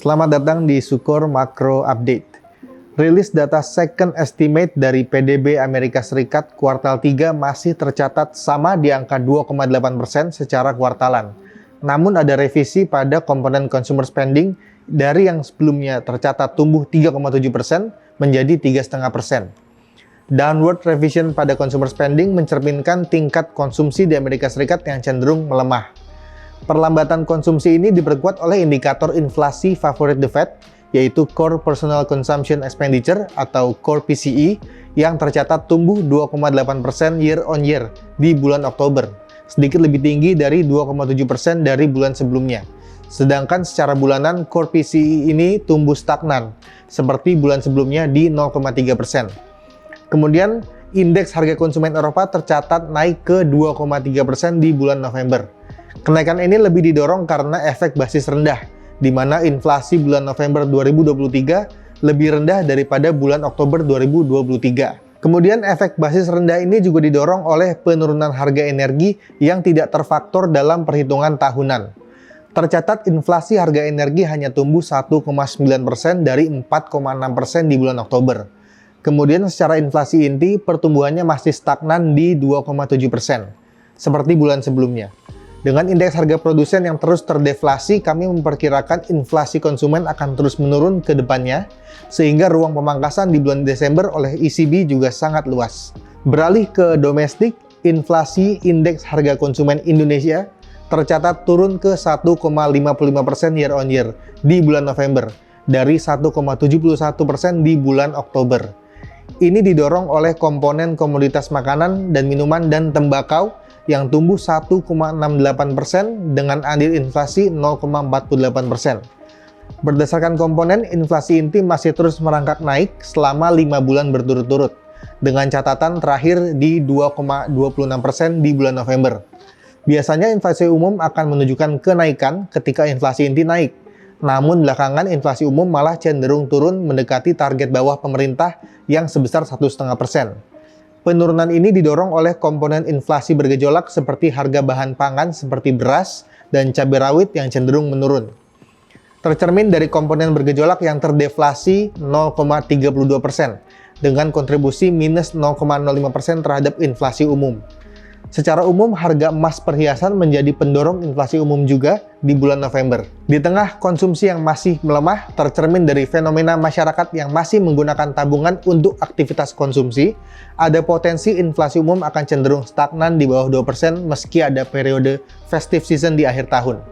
Selamat datang di Sukor Makro Update. Rilis data second estimate dari PDB Amerika Serikat kuartal 3 masih tercatat sama di angka 2,8% secara kuartalan. Namun ada revisi pada komponen consumer spending dari yang sebelumnya tercatat tumbuh 3,7% menjadi 3,5%. Downward revision pada consumer spending mencerminkan tingkat konsumsi di Amerika Serikat yang cenderung melemah. Perlambatan konsumsi ini diperkuat oleh indikator inflasi favorit The Fed, yaitu Core Personal Consumption Expenditure atau Core PCE yang tercatat tumbuh 2,8% year on year di bulan Oktober, sedikit lebih tinggi dari 2,7% dari bulan sebelumnya. Sedangkan secara bulanan Core PCE ini tumbuh stagnan, seperti bulan sebelumnya di 0,3%. Kemudian, indeks harga konsumen Eropa tercatat naik ke 2,3% di bulan November. Kenaikan ini lebih didorong karena efek basis rendah, di mana inflasi bulan November 2023 lebih rendah daripada bulan Oktober 2023. Kemudian efek basis rendah ini juga didorong oleh penurunan harga energi yang tidak terfaktor dalam perhitungan tahunan. Tercatat inflasi harga energi hanya tumbuh 1,9% dari 4,6% di bulan Oktober. Kemudian secara inflasi inti, pertumbuhannya masih stagnan di 2,7%, seperti bulan sebelumnya. Dengan indeks harga produsen yang terus terdeflasi, kami memperkirakan inflasi konsumen akan terus menurun ke depannya, sehingga ruang pemangkasan di bulan Desember oleh ECB juga sangat luas. Beralih ke domestik, inflasi indeks harga konsumen Indonesia tercatat turun ke 1,55% year on year di bulan November, dari 1,71% di bulan Oktober. Ini didorong oleh komponen komoditas makanan dan minuman dan tembakau yang tumbuh 1,68% dengan andil inflasi 0,48%. Berdasarkan komponen, inflasi inti masih terus merangkak naik selama 5 bulan berturut-turut, dengan catatan terakhir di 2,26% di bulan November. Biasanya inflasi umum akan menunjukkan kenaikan ketika inflasi inti naik, namun belakangan inflasi umum malah cenderung turun mendekati target bawah pemerintah yang sebesar 1,5%. Penurunan ini didorong oleh komponen inflasi bergejolak seperti harga bahan pangan seperti beras dan cabai rawit yang cenderung menurun. Tercermin dari komponen bergejolak yang terdeflasi 0,32% dengan kontribusi minus 0,05% terhadap inflasi umum. Secara umum, harga emas perhiasan menjadi pendorong inflasi umum juga di bulan November. Di tengah konsumsi yang masih melemah, tercermin dari fenomena masyarakat yang masih menggunakan tabungan untuk aktivitas konsumsi, ada potensi inflasi umum akan cenderung stagnan di bawah 2% meski ada periode festive season di akhir tahun.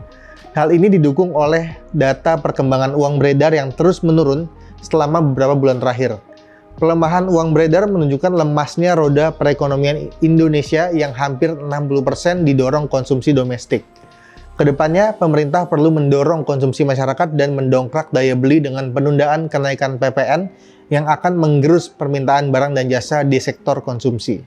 Hal ini didukung oleh data perkembangan uang beredar yang terus menurun selama beberapa bulan terakhir. Pelemahan uang beredar menunjukkan lemasnya roda perekonomian Indonesia yang hampir 60% didorong konsumsi domestik. Kedepannya, pemerintah perlu mendorong konsumsi masyarakat dan mendongkrak daya beli dengan penundaan kenaikan PPN yang akan menggerus permintaan barang dan jasa di sektor konsumsi.